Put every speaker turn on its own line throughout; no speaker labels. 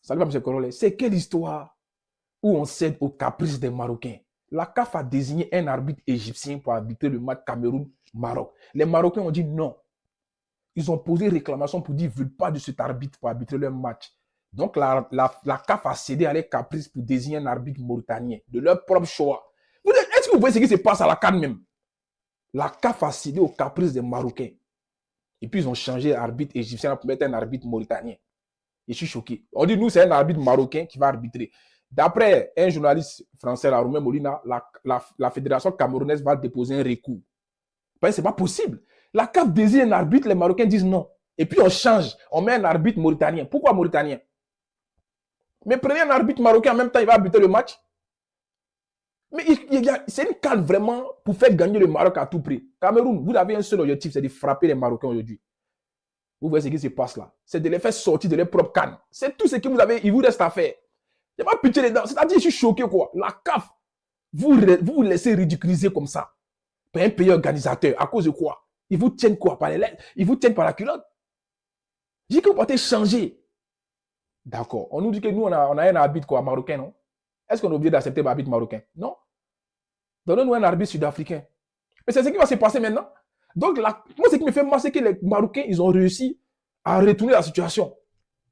Ça va, M. Korole. C'est quelle histoire où on cède aux caprices des Marocains? La CAF a désigné un arbitre égyptien pour arbitrer le match Cameroun-Maroc. Les Marocains ont dit non. Ils ont posé réclamation pour dire qu'ils ne veulent pas de cet arbitre pour arbitrer leur match. Donc la CAF a cédé à les caprices pour désigner un arbitre mauritanien de leur propre choix. Est-ce que vous voyez ce qui se passe à la CAN même? La CAF a cédé aux caprices des Marocains. Et puis ils ont changé l'arbitre égyptien pour mettre un arbitre mauritanien. Et je suis choqué. On dit, nous, c'est un arbitre marocain qui va arbitrer. D'après un journaliste français, Romain Molina, la fédération camerounaise va déposer un recours. Ce n'est pas possible. La CAF désigne un arbitre, les Marocains disent non. Et puis on change, on met un arbitre mauritanien. Pourquoi mauritanien? Mais prenez un arbitre marocain, en même temps, il va arbitrer le match. Mais c'est une CAN vraiment pour faire gagner le Maroc à tout prix. Cameroun, vous avez un seul objectif, c'est de frapper les Marocains aujourd'hui. Vous voyez ce qui se passe là. C'est de les faire sortir de leur propre CAN. C'est tout ce que vous avez, il vous reste à faire. Il n'y a pas pitié les dents. C'est-à-dire, je suis choqué quoi. La CAF, vous laissez ridiculiser comme ça. Par un pays organisateur. À cause de quoi? Ils vous tiennent quoi? Par les lettres? Ils vous tiennent par la culotte? J'ai que vous partez changer. D'accord. On nous dit que nous, on a un arbitre quoi, marocain, non? Est-ce qu'on est obligé d'accepter l'arbitre marocain? Non. Donnez-nous un arbitre sud-africain. Mais c'est ce qui va se passer maintenant. Donc, moi, ce qui me fait mal, c'est que les Marocains, ils ont réussi à retourner la situation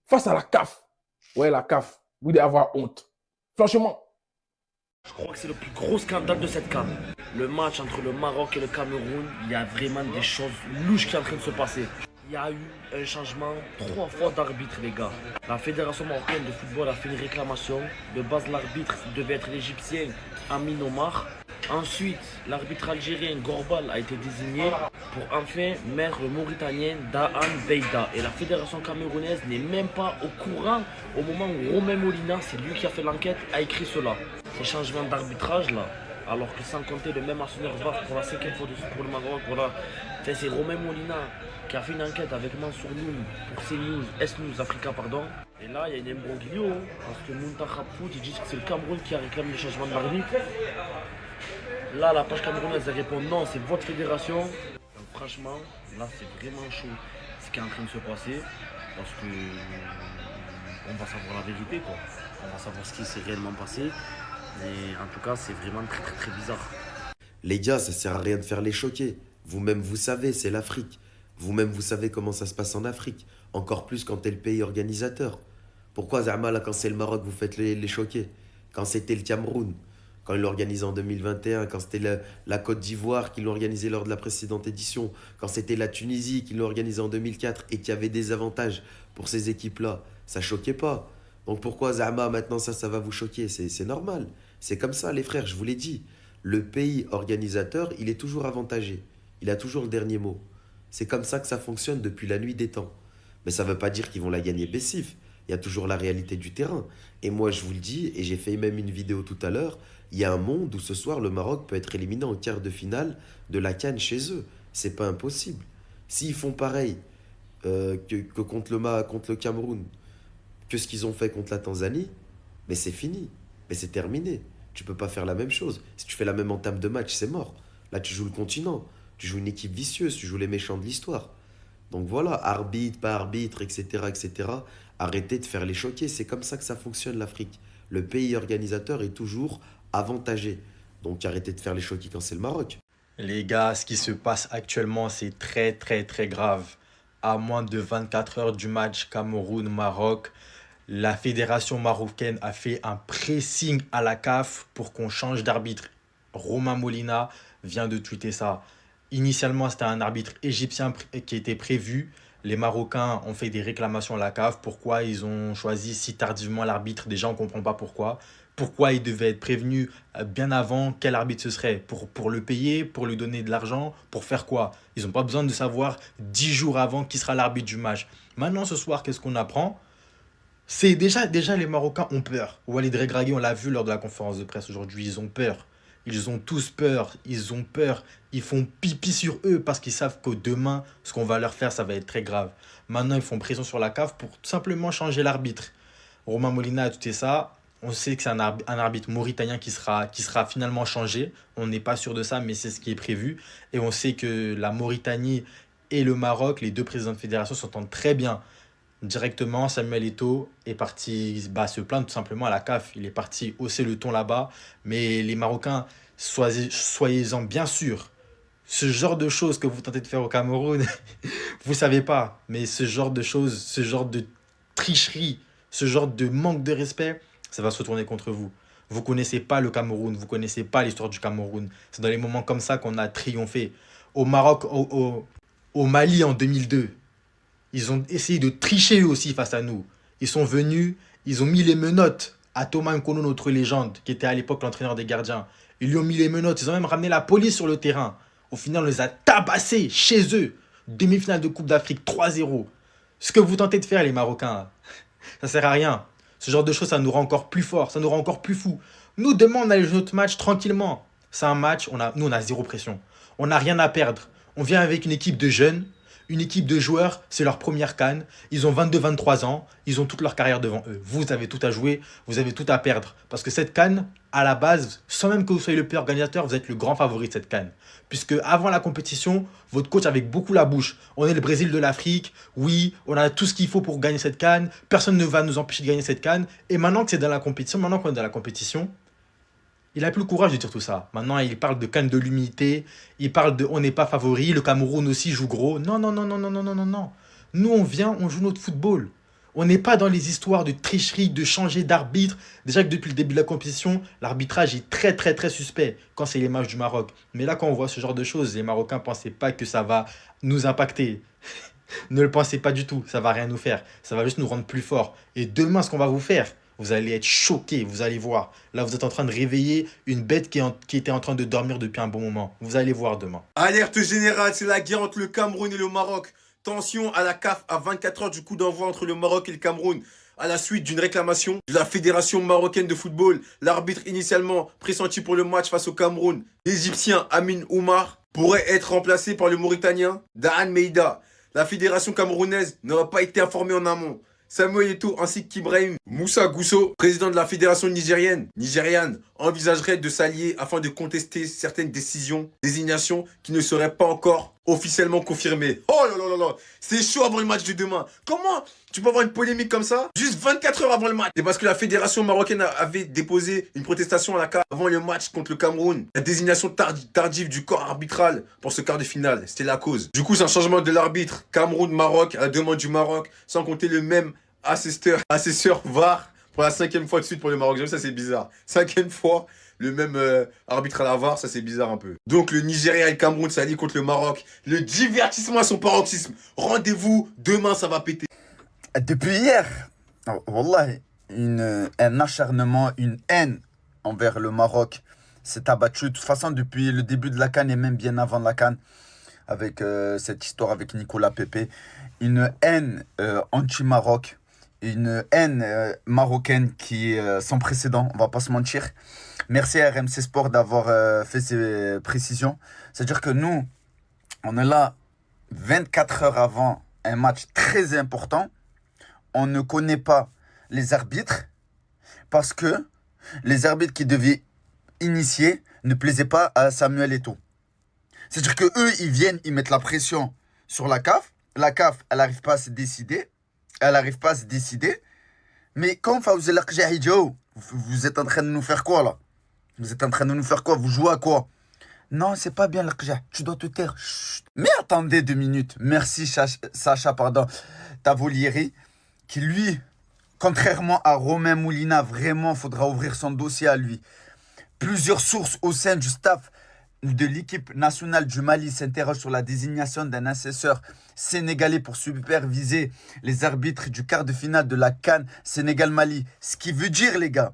face à la CAF. Ouais, la CAF, vous devez avoir honte. Franchement.
Je crois que c'est le plus gros scandale de cette CAN. Le match entre le Maroc et le Cameroun, il y a vraiment des choses louches qui sont en train de se passer. Il y a eu un changement 3 fois d'arbitre, les gars. La Fédération marocaine de football a fait une réclamation. De base, l'arbitre devait être l'Égyptien Amin Omar. Ensuite, l'arbitre algérien Gorbal a été désigné pour enfin mettre le Mauritanien Daan Beida. Et la Fédération camerounaise n'est même pas au courant au moment où Romain Molina, c'est lui qui a fait l'enquête, a écrit cela. Ces changements d'arbitrage là, alors que sans compter le même actionnaire VAR pour la 5e fois de suite pour le Maroc, voilà. C'est Romain Molina qui a fait une enquête avec Mansour Noun pour CNews, S-News Africa, pardon. Et là, il y a une imbroglio, parce que Muntakhab Foot, ils disent que c'est le Cameroun qui a réclamé le changement d'arbitre. Là, la page camerounaise, elle répond non, c'est votre fédération. Donc, franchement, là, c'est vraiment chaud ce qui est en train de se passer, parce que on va savoir la vérité, quoi. On va savoir ce qui s'est réellement passé. Mais en tout cas, c'est vraiment très, très, très bizarre.
Les gars, ça sert à rien de faire les choquer. Vous-même, vous savez, c'est l'Afrique. Vous-même, vous savez comment ça se passe en Afrique. Encore plus quand t'es le pays organisateur. Pourquoi, Zama, là, quand c'est le Maroc, vous faites les choquer? Quand c'était le Cameroun, quand ils l'ont organisé en 2021, quand c'était la Côte d'Ivoire qui l'ont organisé lors de la précédente édition, quand c'était la Tunisie qui l'ont organisé en 2004 et qui avait des avantages pour ces équipes-là, ça choquait pas. Donc pourquoi, Zama, maintenant ça va vous choquer? C'est normal. C'est comme ça, les frères, je vous l'ai dit. Le pays organisateur, il est toujours avantagé. Il a toujours le dernier mot. C'est comme ça que ça fonctionne depuis la nuit des temps. Mais ça ne veut pas dire qu'ils vont la gagner baissif. Il y a toujours la réalité du terrain. Et moi, je vous le dis, et j'ai fait même une vidéo tout à l'heure, il y a un monde où ce soir, le Maroc peut être éliminé en quart de finale de la CAN chez eux. C'est pas impossible. S'ils font pareil que contre le Cameroun, que ce qu'ils ont fait contre la Tanzanie, mais c'est fini. Mais c'est terminé. Tu peux pas faire la même chose. Si tu fais la même entame de match, c'est mort. Là, tu joues le continent. Tu joues une équipe vicieuse. Tu joues les méchants de l'histoire. Donc voilà, arbitre, pas arbitre, etc., etc. Arrêtez de faire les choquer. C'est comme ça que ça fonctionne, l'Afrique. Le pays organisateur est toujours avantagé. Donc arrêtez de faire les choquer quand c'est le Maroc.
Les gars, ce qui se passe actuellement, c'est très très très grave. À moins de 24 heures du match Cameroun-Maroc, la fédération marocaine a fait un pressing à la CAF pour qu'on change d'arbitre. Romain Molina vient de tweeter ça. Initialement, c'était un arbitre égyptien qui était prévu. Les Marocains ont fait des réclamations à la CAF. Pourquoi ils ont choisi si tardivement l'arbitre? Déjà, on ne comprend pas pourquoi. Pourquoi il devait être prévenu bien avant quel arbitre ce serait? Pour le payer, pour lui donner de l'argent, pour faire quoi? Ils n'ont pas besoin de savoir 10 jours avant qui sera l'arbitre du match. Maintenant, ce soir, qu'est-ce qu'on apprend? C'est déjà les Marocains ont peur. Walid Regragui, on l'a vu lors de la conférence de presse aujourd'hui, ils ont peur. Ils ont tous peur, ils ont peur. Ils font pipi sur eux parce qu'ils savent que demain, ce qu'on va leur faire, ça va être très grave. Maintenant, ils font pression sur la CAF pour tout simplement changer l'arbitre. Romain Molina a tout ça. On sait que c'est un arbitre mauritanien qui sera finalement changé. On n'est pas sûr de ça, mais c'est ce qui est prévu. Et on sait que la Mauritanie et le Maroc, les deux présidents de fédération, s'entendent très bien. Directement, Samuel Eto'o est parti se plaindre tout simplement à la CAF. Il est parti hausser le ton là-bas. Mais les Marocains, soyez-en bien sûrs. Ce genre de choses que vous tentez de faire au Cameroun, vous savez pas. Mais ce genre de choses, ce genre de tricherie, ce genre de manque de respect, ça va se retourner contre vous. Vous connaissez pas le Cameroun, vous connaissez pas l'histoire du Cameroun. C'est dans les moments comme ça qu'on a triomphé. Au Maroc, au Mali en 2002, ils ont essayé de tricher eux aussi face à nous. Ils sont venus, ils ont mis les menottes à Thomas Nkono, notre légende, qui était à l'époque l'entraîneur des gardiens. Ils lui ont mis les menottes, ils ont même ramené la police sur le terrain. Au final, on les a tabassés chez eux. Demi-finale de Coupe d'Afrique, 3-0. Ce que vous tentez de faire, les Marocains, ça sert à rien. Ce genre de choses, ça nous rend encore plus forts, ça nous rend encore plus fous. Nous, demain, on allait jouer notre match tranquillement. C'est un match, nous, on a zéro pression. On n'a rien à perdre. On vient avec une équipe de jeunes, une équipe de joueurs, c'est leur première CAN. Ils ont 22-23 ans, ils ont toute leur carrière devant eux. Vous avez tout à jouer, vous avez tout à perdre. Parce que cette CAN, à la base, sans même que vous soyez le pays organisateur, vous êtes le grand favori de cette CAN. Puisque avant la compétition, votre coach avait beaucoup la bouche. On est le Brésil de l'Afrique, oui, on a tout ce qu'il faut pour gagner cette CAN. Personne ne va nous empêcher de gagner cette CAN. Et maintenant que c'est dans la compétition, maintenant qu'on est dans la compétition, il n'a plus le courage de dire tout ça. Maintenant, il parle de canne de l'humilité. Il parle de on n'est pas favori. Le Cameroun aussi joue gros. Non, non, non, non, non, non, non, non, non. Nous, on vient, on joue notre football. On n'est pas dans les histoires de tricherie, de changer d'arbitre. Déjà que depuis le début de la compétition, l'arbitrage est très, très, très suspect quand c'est les matchs du Maroc. Mais là, quand on voit ce genre de choses, les Marocains ne pensaient pas que ça va nous impacter. Ne le pensez pas du tout. Ça va rien nous faire. Ça va juste nous rendre plus forts. Et demain, ce qu'on va vous faire, vous allez être choqués, vous allez voir. Là, vous êtes en train de réveiller une bête qui était en train de dormir depuis un bon moment. Vous allez voir demain.
Alerte générale, c'est la guerre entre le Cameroun et le Maroc. Tension à la CAF à 24 heures du coup d'envoi entre le Maroc et le Cameroun. À la suite d'une réclamation de la Fédération marocaine de football, l'arbitre initialement pressenti pour le match face au Cameroun, l'Égyptien Amin Oumar, pourrait être remplacé par le Mauritanien Daan Meida. La Fédération camerounaise n'aurait pas été informée en amont. Samuel Eto'o ainsi qu'Ibrahim Moussa Gousso, président de la fédération nigériane, envisagerait de s'allier afin de contester certaines désignations qui ne seraient pas encore officiellement confirmées. Oh là là là là, c'est chaud avant le match de demain. Comment tu peux avoir une polémique comme ça juste 24 heures avant le match? C'est parce que la fédération marocaine avait déposé une protestation à la CAF avant le match contre le Cameroun. La désignation tardive du corps arbitral pour ce quart de finale, c'était la cause. Du coup, c'est un changement de l'arbitre Cameroun-Maroc à la demande du Maroc, sans compter le même assesseur VAR pour la 5e fois de suite pour le Maroc. Ça, c'est bizarre. 5e fois, le même arbitre à la VAR, ça, c'est bizarre un peu. Donc, le Nigeria et le Cameroun s'allient contre le Maroc. Le divertissement à son paroxysme. Rendez-vous, demain, ça va péter.
Depuis hier, wallah, un acharnement, une haine envers le Maroc s'est abattu. De toute façon, depuis le début de la CAN et même bien avant la CAN, avec cette histoire avec Nicolas Pepe, une haine anti-Maroc, une haine marocaine qui est sans précédent, on va pas se mentir. Merci à RMC Sport d'avoir fait ces précisions. C'est-à-dire que nous, on est là 24 heures avant un match très important. On ne connaît pas les arbitres parce que les arbitres qui devaient initier ne plaisaient pas à Samuel Eto'o. C'est-à-dire qu'eux, ils viennent, ils mettent la pression sur la CAF. La CAF, elle n'arrive pas à se décider. Mais quand Fawzi Lakja Hidjo, vous êtes en train de nous faire quoi là? Vous êtes en train de nous faire quoi? Vous jouez à quoi? Non, c'est pas bien Lakja, tu dois te taire. Chut. Mais attendez 2 minutes. Merci Sacha Tavolieri, qui lui, contrairement à Romain Moulina, vraiment, faudra ouvrir son dossier à lui. Plusieurs sources au sein du staff de l'équipe nationale du Mali s'interrogent sur la désignation d'un assesseur sénégalais pour superviser les arbitres du quart de finale de la CAN Sénégal-Mali. Ce qui veut dire, les gars,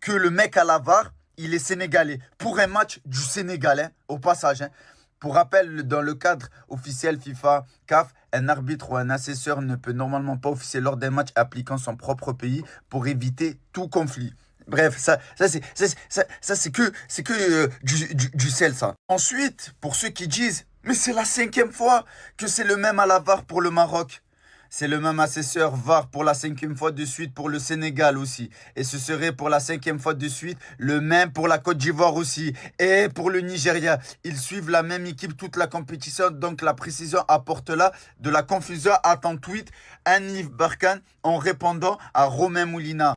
que le mec à la VAR, il est sénégalais. Pour un match du Sénégal, hein, au passage. Hein. Pour rappel, dans le cadre officiel FIFA, CAF, un arbitre ou un assesseur ne peut normalement pas officier lors d'un match appliquant son propre pays pour éviter tout conflit. Bref, ça c'est que du sel, ça. Ensuite, pour ceux qui disent, mais c'est la 5e fois que c'est le même à la VAR pour le Maroc. C'est le même assesseur VAR pour la 5e fois de suite pour le Sénégal aussi. Et ce serait pour la 5e fois de suite le même pour la Côte d'Ivoire aussi. Et pour le Nigeria. Ils suivent la même équipe toute la compétition. Donc la précision apporte là de la confusion à ton tweet. Anif Barkan en répondant à Romain Moulina.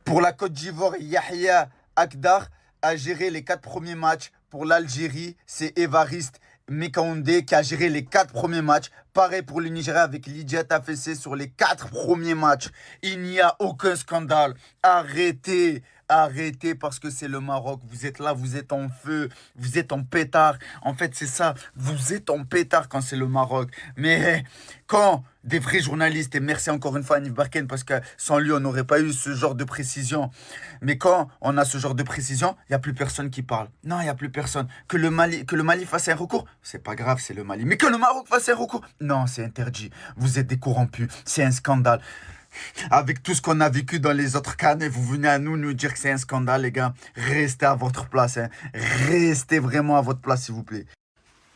Pour la Côte d'Ivoire, Yahya Akdar a géré les 4 premiers matchs. Pour l'Algérie, c'est Évariste Mekaoundé qui a géré les 4 premiers matchs. Pareil pour le Nigeria avec Lydia Tafessé sur les 4 premiers matchs. Il n'y a aucun scandale. Arrêtez. Arrêtez parce que c'est le Maroc. Vous êtes là, vous êtes en feu, vous êtes en pétard. En fait, c'est ça. Vous êtes en pétard quand c'est le Maroc. Mais quand des vrais journalistes, et merci encore une fois à Anif Barken parce que sans lui, on n'aurait pas eu ce genre de précision. Mais quand on a ce genre de précision, il n'y a plus personne qui parle. Non, il n'y a plus personne. Que le Mali fasse un recours, c'est pas grave, c'est le Mali. Mais que le Maroc fasse un recours, non, c'est interdit. Vous êtes des corrompus, c'est un scandale. Avec tout ce qu'on a vécu dans les autres cannes, vous venez à nous dire que c'est un scandale, les gars. Restez à votre place, hein. Restez vraiment à votre place, s'il vous plaît.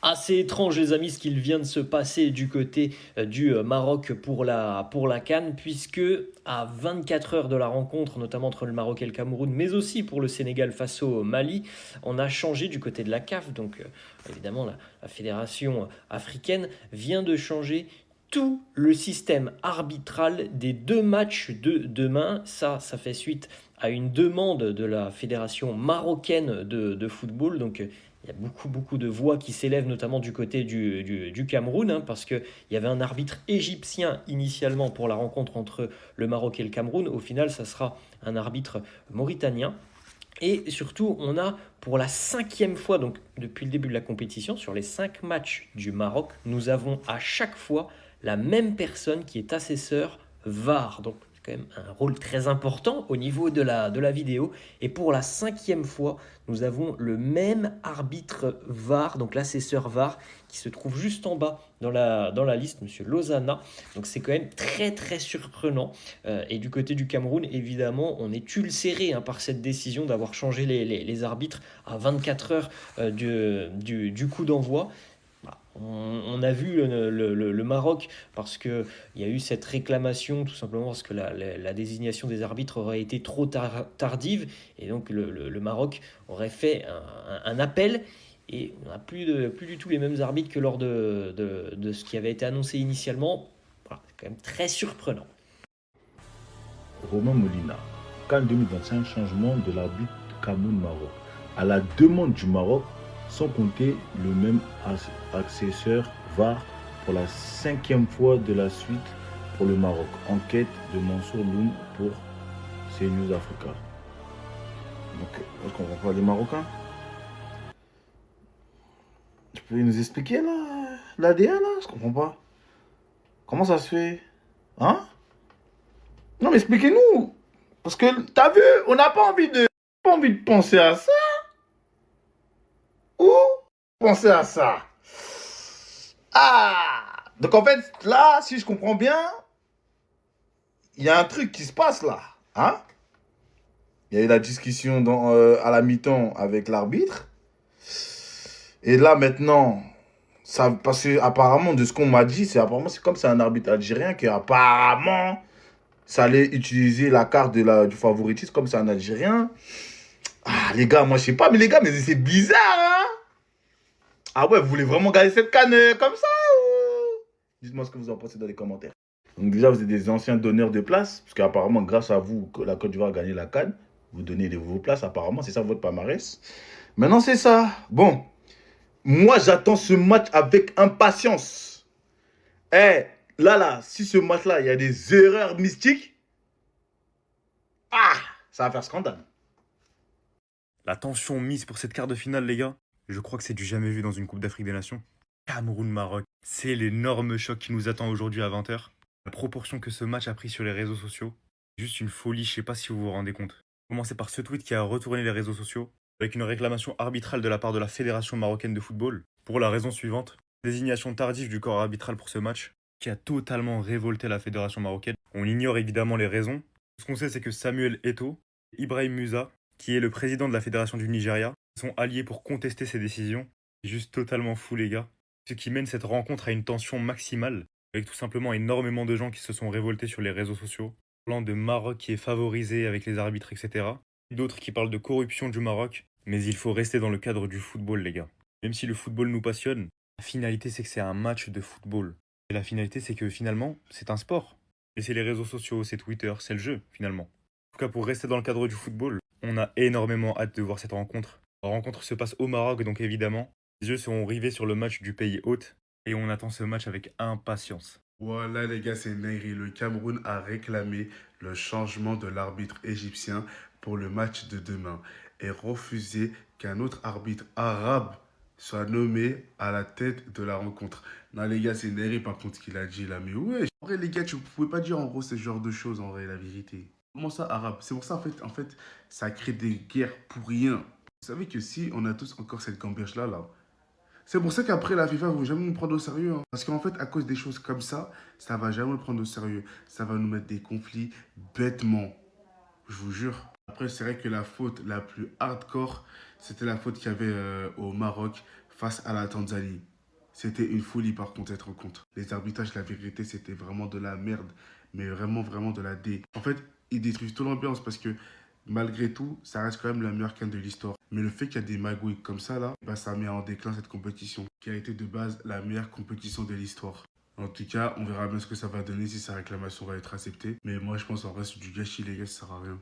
Assez étrange, les amis, ce qu'il vient de se passer du côté du Maroc pour la CAN, puisque à 24 heures de la rencontre, notamment entre le Maroc et le Cameroun, mais aussi pour le Sénégal face au Mali, on a changé du côté de la CAF. Donc, évidemment, la fédération africaine vient de changer tout le système arbitral des 2 matchs de demain. Ça fait suite à une demande de la fédération marocaine de football. Donc, il y a beaucoup de voix qui s'élèvent, notamment du côté du Cameroun, hein, parce qu'il y avait un arbitre égyptien initialement pour la rencontre entre le Maroc et le Cameroun. Au final, ça sera un arbitre mauritanien. Et surtout, on a pour la 5e fois, donc depuis le début de la compétition, sur les 5 matchs du Maroc, nous avons à chaque fois la même personne qui est assesseur VAR. Donc, c'est quand même un rôle très important au niveau de la vidéo. Et pour la 5e fois, nous avons le même arbitre VAR, donc l'assesseur VAR, qui se trouve juste en bas dans la liste, Monsieur Lozana. Donc, c'est quand même très surprenant. Et du côté du Cameroun, évidemment, on est ulcéré par cette décision d'avoir changé les arbitres à 24 heures du coup d'envoi. On a vu le Maroc parce qu'il y a eu cette réclamation tout simplement parce que la désignation des arbitres aurait été trop tardive et donc le Maroc aurait fait un appel et on n'a plus du tout les mêmes arbitres que lors de ce qui avait été annoncé initialement. Voilà, c'est quand même très surprenant.
Romain Molina, CAN 2025, changement de l'arbitre Cameroun-Maroc. À la demande du Maroc, sans compter le même assesseur VAR pour la 5e fois de la suite pour le Maroc. Enquête de Mansour Loun pour CNews Africa. Donc, je ne comprends pas les Marocains. Tu peux nous expliquer là, l'ADN là? Je comprends pas. Comment ça se fait? Hein? Non mais expliquez-nous. Parce que, t'as vu, on n'a pas envie de penser à ça. Ou penser à ça. Ah! Donc en fait, là, si je comprends bien, il y a un truc qui se passe là. Hein? Il y a eu la discussion à la mi-temps avec l'arbitre. Et là maintenant, ça, parce que apparemment, de ce qu'on m'a dit, c'est comme c'est un arbitre algérien qui apparemment, ça allait utiliser la carte du favoritisme comme c'est un Algérien. Ah les gars, moi je sais pas, mais les gars, mais c'est bizarre, hein? Ah ouais, vous voulez vraiment gagner cette CAN comme ça ou... Dites-moi ce que vous en pensez dans les commentaires. Donc déjà, vous êtes des anciens donneurs de places, parce qu'apparemment, grâce à vous, la Côte d'Ivoire a gagné la CAN. Vous donnez vos places, apparemment, c'est ça votre palmarès. Maintenant, c'est ça. Bon, moi, j'attends ce match avec impatience. Eh, là, si ce match-là, il y a des erreurs mystiques, ah, ça va faire scandale.
La tension mise pour cette quart de finale, les gars, je crois que c'est du jamais vu dans une Coupe d'Afrique des Nations. Cameroun-Maroc, c'est l'énorme choc qui nous attend aujourd'hui à 20 h. La proportion que ce match a pris sur les réseaux sociaux, juste une folie, je sais pas si vous vous rendez compte. Commencez par ce tweet qui a retourné les réseaux sociaux, avec une réclamation arbitrale de la part de la Fédération marocaine de football, pour la raison suivante, désignation tardive du corps arbitral pour ce match, qui a totalement révolté la Fédération marocaine. On ignore évidemment les raisons. Ce qu'on sait, c'est que Samuel Eto'o et Ibrahim Musa, qui est le président de la Fédération du Nigeria, sont alliés pour contester ces décisions. C'est juste totalement fou, les gars. Ce qui mène cette rencontre à une tension maximale. avec tout simplement énormément de gens qui se sont révoltés sur les réseaux sociaux, parlant de Maroc qui est favorisé avec les arbitres, etc. D'autres qui parlent de corruption du Maroc, mais il faut rester dans le cadre du football, les gars. Même si le football nous passionne, la finalité c'est que c'est un match de football. Et la finalité c'est que finalement, c'est un sport. Et c'est les réseaux sociaux, c'est Twitter, c'est le jeu, finalement. En tout cas, pour rester dans le cadre du football, on a énormément hâte de voir cette rencontre. La rencontre se passe au Maroc, donc évidemment, les yeux seront rivés sur le match du pays hôte, et on attend ce match avec impatience.
Voilà les gars, c'est Neyri. Le Cameroun a réclamé le changement de l'arbitre égyptien pour le match de demain et refusé qu'un autre arbitre arabe soit nommé à la tête de la rencontre. Non les gars, c'est Neyri par contre qu'il a dit là, mais ouais. En vrai les gars, tu pouvais pas dire en gros ce genre de choses en vrai, la vérité. Comment ça arabe? C'est pour ça en fait, ça crée des guerres pour rien. Vous savez que si on a tous encore cette gamberge là, c'est pour ça qu'après, la FIFA ne va jamais nous prendre au sérieux. Parce qu'en fait, à cause des choses comme ça va jamais nous prendre au sérieux. Ça va nous mettre des conflits bêtement. Je vous jure. Après, c'est vrai que la faute la plus hardcore, c'était la faute qu'il y avait au Maroc face à la Tanzanie. C'était une folie par contre, cette rencontre. Les arbitrages, la vérité, c'était vraiment de la merde. Mais vraiment, vraiment de la D. En fait, ils détruisent toute l'ambiance parce que malgré tout, ça reste quand même la meilleure CAN de l'histoire. Mais le fait qu'il y a des magouilles comme ça, là, bah, ça met en déclin cette compétition, qui a été de base la meilleure compétition de l'histoire. En tout cas, on verra bien ce que ça va donner, si sa réclamation va être acceptée. Mais moi, je pense en reste du gâchis, les gars, ça sert à rien.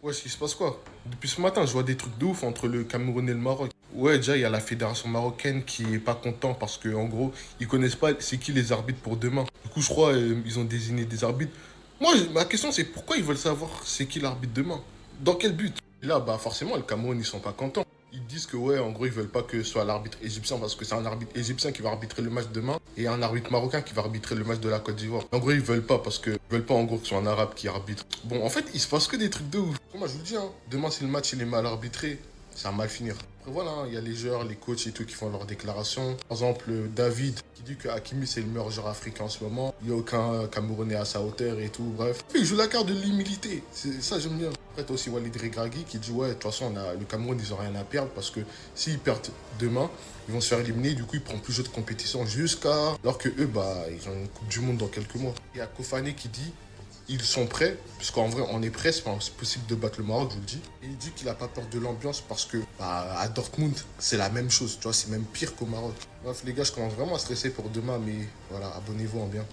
Ouais, ce qui se passe quoi? Depuis ce matin, je vois des trucs de ouf entre le Cameroun et le Maroc. Ouais, déjà, il y a la fédération marocaine qui est pas content parce que en gros, ils connaissent pas c'est qui les arbitres pour demain. Du coup, je crois ils ont désigné des arbitres. Moi, ma question, c'est pourquoi ils veulent savoir c'est qui l'arbitre demain? Dans quel but? Et là, bah forcément, le Cameroun, ils sont pas contents. Ils disent que ouais, en gros, ils veulent pas que ce soit l'arbitre égyptien parce que c'est un arbitre égyptien qui va arbitrer le match demain et un arbitre marocain qui va arbitrer le match de la Côte d'Ivoire. En gros, ils veulent pas parce que ils veulent pas en gros que ce soit un arabe qui arbitre. Bon, en fait, il se passe que des trucs de ouf. Moi, je vous dis, hein, demain, si le match il est mal arbitré, ça va mal finir. Après, voilà, hein, il y a les joueurs, les coachs et tout qui font leurs déclarations. Par exemple, David qui dit que Hakimi c'est le meilleur joueur africain en ce moment. Il n'y a aucun Camerounais à sa hauteur et tout, bref. Il joue la carte de l'humilité. Ça, j'aime bien. Après, t'as aussi Walid Regragui qui dit ouais, de toute façon, le Cameroun, ils n'ont rien à perdre parce que s'ils perdent demain, ils vont se faire éliminer. Du coup, ils prennent plus de compétition jusqu'à. Alors que eux, bah, ils ont une Coupe du Monde dans quelques mois. Il y a Kofane qui dit ils sont prêts, puisqu'en vrai, on est prêts, c'est possible de battre le Maroc, je vous le dis. Et il dit qu'il n'a pas peur de l'ambiance parce que bah, à Dortmund, c'est la même chose, tu vois, c'est même pire qu'au Maroc. Bref, les gars, je commence vraiment à stresser pour demain, mais voilà, abonnez-vous en bien.